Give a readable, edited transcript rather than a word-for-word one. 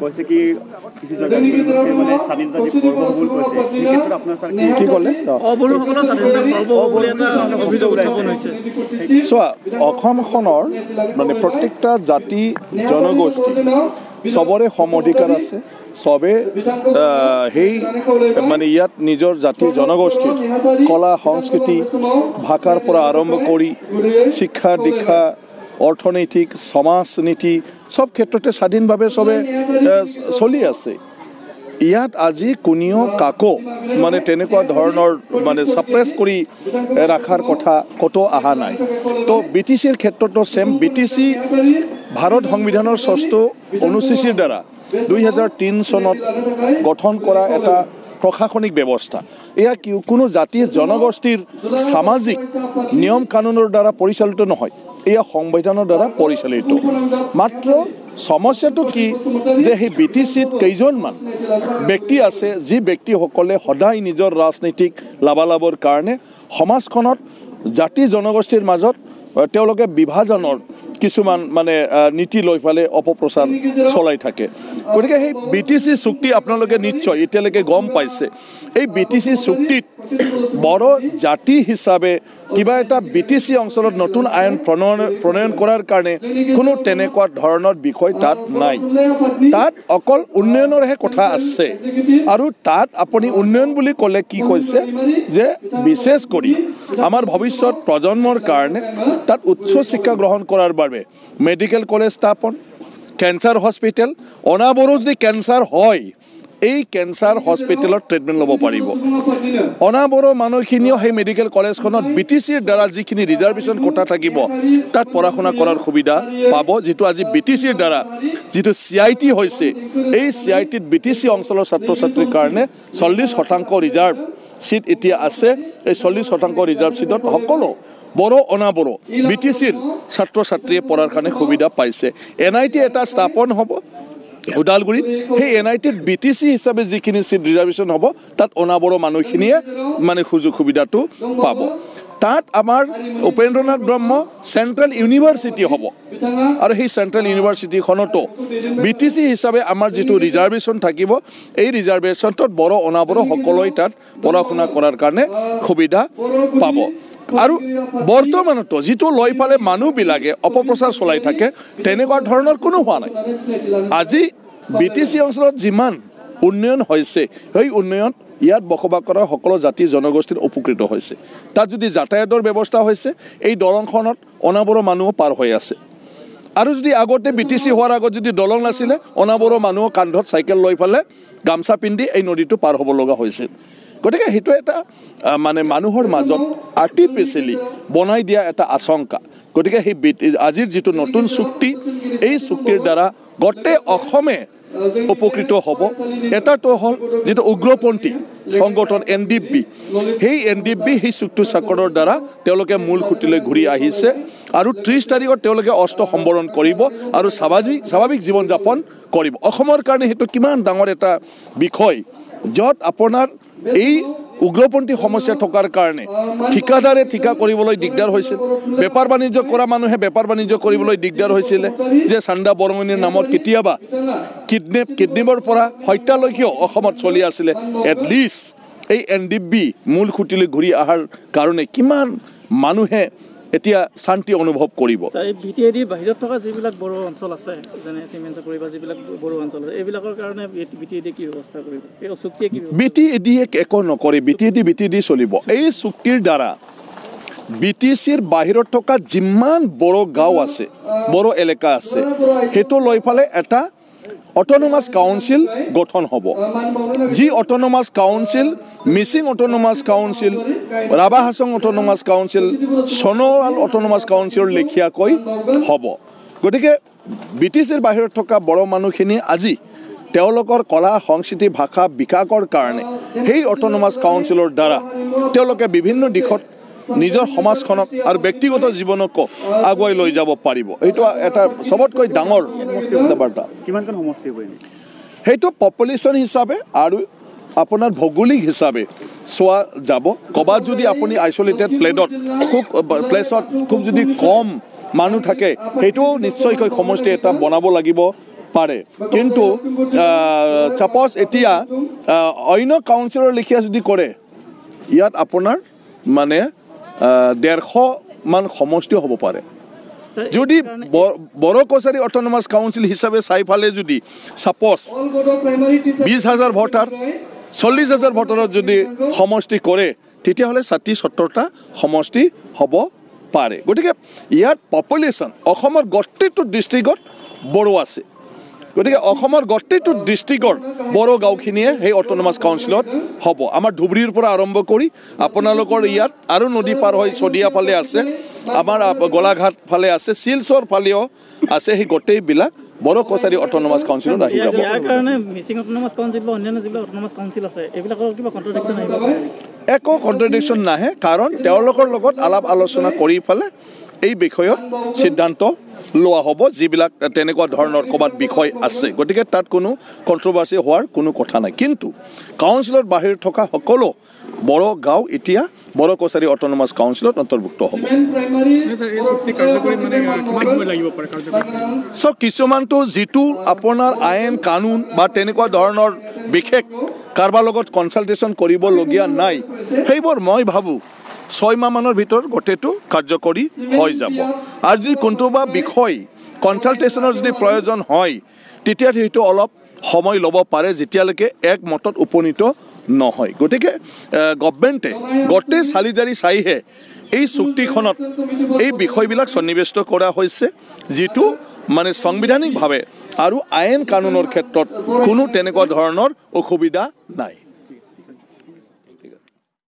কৈছে কি কিছু জায়গাত মানে স্বাধীনতা দিৱস সৰ্বমূল কৈছে এই ক্ষেত্ৰত আপোনাৰ স্যাৰ কি ক'লে অবলুসকলৰ স্বাধীনতা সৰ্বমূল এটা অভিযোগ উত্থাপন হৈছে চোৱা অসমখনৰ মানে প্ৰত্যেকটা জাতি জনগোষ্ঠী সবৰে সম অধিকাৰ আছে সবে সেই মানে ইয়াত নিজৰ জাতি জনগোষ্ঠীৰ কলা সংস্কৃতি ভাষাৰ পৰা আৰম্ভ কৰি শিক্ষা দীক্ষা অৰ্থনৈতিক সমাজনীতি সব ক্ষেত্ৰতে স্বাধীনভাৱে সবে চলি আছে ইয়াত আজি কোনেও কাকো মানে তেনেকুৱা ধৰণৰ মানে সাপ্ৰেছ কৰি ৰাখাৰ কথা কতো অহা নাই তো বিটিচিৰ ক্ষেত্ৰতো সেম বিটিচি ভাৰত সংবিধানৰ ৬ষ্ঠ অনুসূচীৰ দ্বাৰা 2003 চনত গঠন কৰা এটা প্ৰশাসনিক ব্যৱস্থা এয়া কোনো জাতি জনগোষ্ঠীৰ সামাজিক নিয়ম কানুনৰ দ্বাৰা পৰিচালিত নহয় এয়া সংবিধানৰ দ্বাৰা পৰিচালিত মাত্ৰ সমস্যাটো কি যে সেই বিটিচিত কেইজনমান ব্যক্তি আছে যি ব্যক্তিসকলে সদায় নিজৰ ৰাজনৈতিক লাভালাভৰ কাৰণে সমাজখনত জাতি জনগোষ্ঠীৰ মাজত তেওঁলোকে বিভাজনৰ কিছুমান মানে নীতি লৈ ফালে অপপ্ৰচাৰ চলাই থাকে গতিকে সেই বিটিচি চুক্তি আপোনালোকে নিশ্চয় এতিয়ালৈকে গম পাইছে এই বিটিচি চুক্তিত বড় জাতি হিচাপে কিবা এটা বিটিচি অঞ্চলত নতুন আইন প্ৰণয়ন কৰাৰ কাৰণে কোনো তেনেকুৱা ধৰণৰ বিষয় তাত নাই তাত অকল উন্নয়নৰহে কথা আছে আৰু তাত আপুনি উন্নয়ন বুলি ক'লে কি কৈছে যে বিশেষ কৰি আমাৰ ভৱিষ্যত প্ৰজন্মৰ কাৰণে তাত উচ্চ শিক্ষা গ্ৰহণ কৰাৰ বাবে মেডিকেল কলেজ স্থাপন ক্যান্সাৰ হস্পিটেল অনাবৰো যদি ক্যান্সাৰ হয় এই ক্যান্সাৰ হস্পিটেলত ট্ৰিটমেণ্ট ল'ব পাৰিব অনাবৰো মানুহখিনিও সেই মেডিকেল কলেজখনত বিটিচিৰ দ্বাৰা যিখিনি ৰিজাৰ্ভেশ্যন কোটা থাকিব তাত পঢ়া শুনা কৰাৰ সুবিধা পাব যেটো আজি বিটিচিৰ দ্বাৰা যেটো সিআইটি হৈছে এই সিআইটিত বিটিচি অঞ্চলৰ ছাত্ৰ ছাত্ৰীৰ কাৰণে 40% ৰিজাৰ্ভ সিট এতিয়া আছে এই 40% ৰিজাৰ্ভ সিটত সকলো বড় অনাবৰো বিটিচিৰ ছাত্ৰ ছাত্ৰীয়ে পঢ়াৰ কাৰণে সুবিধা পাইছে এনআইটি এটা স্থাপন হ'ব উদালগুৰিত সেই এনআইটিত বিটিচি হিচাপে যিখিনি সিট ৰিজাৰ্ভেশ্যন হ'ব তাত অনাবৰো মানুহখিনিয়ে মানে সুযোগ সুবিধাটো পাব তাত আমাৰ উপেন্দ্ৰনাথ ব্ৰহ্ম সেন্ট্ৰেল ইউনিভাৰ্সিটি হ'ব আৰু সেই সেন্ট্ৰেল ইউনিভাৰ্সিটিখনতো বিটিচি হিচাপে আমাৰ যেটো ৰিজাৰ্ভেশ্যন থাকিব এই ৰিজাৰ্ভেশ্যনটোত বড় অনাবৰো সকলোই তাত পঢ়া শুনা কৰাৰ কাৰণে সুবিধা পাব আৰু বৰ্তমানতো যেটো লৈ ফালে মানুহবিলাকে অপপ্ৰচাৰ চলাই থাকে তেনেকুৱা ধৰণৰ কোনো হোৱা নাই আজি বিটিচি অঞ্চলত যিমান উন্নয়ন হৈছে সেই উন্নয়ন ইয়াত বসবাস কৰা সকলো জাতি জনগোষ্ঠীৰ উপকৃত হৈছে তাত যদি যাতায়াতৰ ব্যৱস্থা হৈছে এই দলংখনত অনাবৰো মানুহ পাৰ হৈ আছে আৰু যদি আগতে বিটিচি হোৱাৰ আগত যদি দলং নাছিলে অনাবৰো মানুহ কান্ধত চাইকেল লৈ ফালে গামছা পিন্ধি এই নদীটো পাৰ হ'ব লগা হৈছিল গতিকে হেতু এটা মানে মানুহৰ মাজত আৰ্টিফিচিয়ালি বনাই দিয়া এটা আশংকা গতিকে সেই আজিৰ যেটো নতুন চুক্তি এই চুক্তিৰ দ্বাৰা গটে অসমে উপকৃত হ'ব এটাটো হল যেটো উগ্ৰপন্থী সংগঠন এনডিপি সেই এনডিপি সেই চুক্তি স্বাক্ষৰৰ দ্বাৰা তেওঁলোকে মূল খুঁটিলৈ ঘূৰি আহিছে আৰু 30 তাৰিখত তেওঁলোকে অস্ত্ৰ সম্বৰণ কৰিব আৰু স্বাভাৱিক জীৱন যাপন কৰিব অসমৰ কাৰণে হেতু কিমান ডাঙৰ এটা বিষয় যত আপোনাৰ এই উগ্ৰপন্থী সমস্যা থকাৰ কাৰণে ঠিকাদাৰে ঠিকা কৰিবলৈ দিগদাৰ হৈছিল বেপাৰ বাণিজ্য কৰা মানুহে বেপাৰ বাণিজ্য কৰিবলৈ দিগদাৰ হৈছিল যে চান্দা বৰঙনিৰ নামত কেতিয়াবা কিডনেপৰ পৰা হত্যালৈকেও অসমত চলি আছিল এটলিষ্ট এই এনডিবি মূল খুঁটিলৈ ঘূৰি অহাৰ কাৰণে কিমান মানুহে এতিয়া শান্তি অনুভৱ কৰিব এই বিটিএডি বাহিৰত থকা যিবিলাক বড় অঞ্চল আছে যেনে সিমেন্সা কৰিবা যিবিলাক বড় অঞ্চল আছে এইবিলাকৰ কাৰণে বিটিএডি কি ব্যৱস্থা কৰিব এই চুক্তিয়ে কি বিটিএডি একো নকৰে বিটিএডি চলিব এই চুক্তিৰ দ্বাৰা বিটিচিৰ বাহিৰত থকা যিমান বড় গাঁও আছে বড় এলেকা আছে হেতু লৈ ফালে এটা অটোনমাস কাউন্সিল গঠন হ'ব যি autonomous council Mising autonomous council Rabha Hasong autonomous council Sonowal autonomous কাউন্সিলৰ লেখিয়াকৈ হ'ব গতিকে বিটিচিৰ বাহিৰত থকা বড় মানুহখিনি আজি তেওঁলোকৰ কলা সংস্কৃতি ভাষা বিকাশৰ কাৰণে সেই অটোনমাস কাউন্সিলৰ দ্বাৰা তেওঁলোকে বিভিন্ন দিশত নিজৰ সমাজখনক আৰু ব্যক্তিগত জীৱনক আগুৱাই লৈ যাব পাৰিব এইটো এটা সবতকৈ ডাঙৰ বাৰ্তা কিমানখন সমষ্টি হ'ব সেইটো পপুলেশ্যন হিচাপে আৰু আপোনাৰ ভৌগোলিক হিচাপে চোৱা যাব কবাত যদি আপুনি আইসোলেটেড প্লেছত খুব যদি কম মানুহ থাকে সেইটো নিশ্চয়কৈ সমষ্টি এটা বনাব লাগিব পাৰে কিন্তু ছাপ'জ এতিয়া অন্য কাউন্সিলৰ লিখিয়া যদি কৰে ইয়াত আপোনাৰ মানে 150 মান সমষ্টি হ'ব পাৰে যদি বড়ো কছাৰী অট'নমাছ কাউন্সিল হিচাপে চাই ফালে যদি ছাপ'জ 20,000 ভোটাৰ 40,000 ভোটাৰত যদি সমষ্টি কৰে তেতিয়াহ'লে 60-70টা সমষ্টি হ'ব পাৰে গতিকে ইয়াত পপুলেশ্যন অসমৰ গোটেইটো ডিষ্ট্ৰিক্টত বড়ো আছে গতিকে অসমৰ গোটেইটো ডিষ্ট্ৰিক্টৰ বড়ো গাঁওখিনিয়ে সেই অট'নমাছ কাউন্সিলত হ'ব আমাৰ ধুবুৰীৰ পৰা আৰম্ভ কৰি আপোনালোকৰ ইয়াত আৰু নদী পাৰ হৈ চদিয়া ফালে আছে আমাৰ গোলাঘাট ফালে আছে শিলচৰ ফালেও আছে সেই গোটেইবিলাক বড়ো কছাৰী অট'নমাছ কাউন্সিলত আহি যাব ইয়াৰ কাৰণে মিচিং অট'নমাছ কাউন্সিল বা অন্যান্য যিবিলাক অট'নমাছ কাউন্সিল আছে এইবিলাকৰ কিবা কণ্ট্ৰডিকশ্যন আহিব পাৰে একো কণ্ট্ৰডিকশ্যন নাহে কাৰণ তেওঁলোকৰ লগত আলাপ আলোচনা কৰি পেলে এই বিষয়ত সিদ্ধান্ত লোৱা হ'ব যিবিলাক তেনেকুৱা ধৰণৰ ক'ৰবাত বিষয় আছে গতিকে তাত কোনো কণ্ট্ৰভাৰ্চি হোৱাৰ কোনো কথা নাই কিন্তু কাউন্সিলত বাহিৰত থকা সকলো বড়ো গাঁও এতিয়া বড়ো কছাৰী অট'নমাছ কাউন্সিলত অন্তৰ্ভুক্ত হ'ব চ' কিছুমানটো যিটো আপোনাৰ আইন কানুন বা তেনেকুৱা ধৰণৰ বিশেষ কাৰোবাৰ লগত কনচাল্টেশ্যন কৰিবলগীয়া নাই সেইবোৰ মই ভাবোঁ 6 মাহমানৰ ভিতৰত গোটেইটো কাৰ্যকৰী হৈ যাব আৰু যদি কোনোবা বিষয় কনচাল্টেশ্যনৰ যদি প্ৰয়োজন হয় তেতিয়া সেইটো অলপ সময় ল'ব পাৰে যেতিয়ালৈকে একমতত উপনীত নহয় গতিকে গভৰ্ণমেণ্টে গোটেই চালিজাৰি চাইহে এই চুক্তিখনত এই বিষয়বিলাক সন্নিৱেষ্ট কৰা হৈছে যিটো মানে সাংবিধানিকভাৱে আৰু আইন কানুনৰ ক্ষেত্ৰত কোনো তেনেকুৱা ধৰণৰ অসুবিধা নাই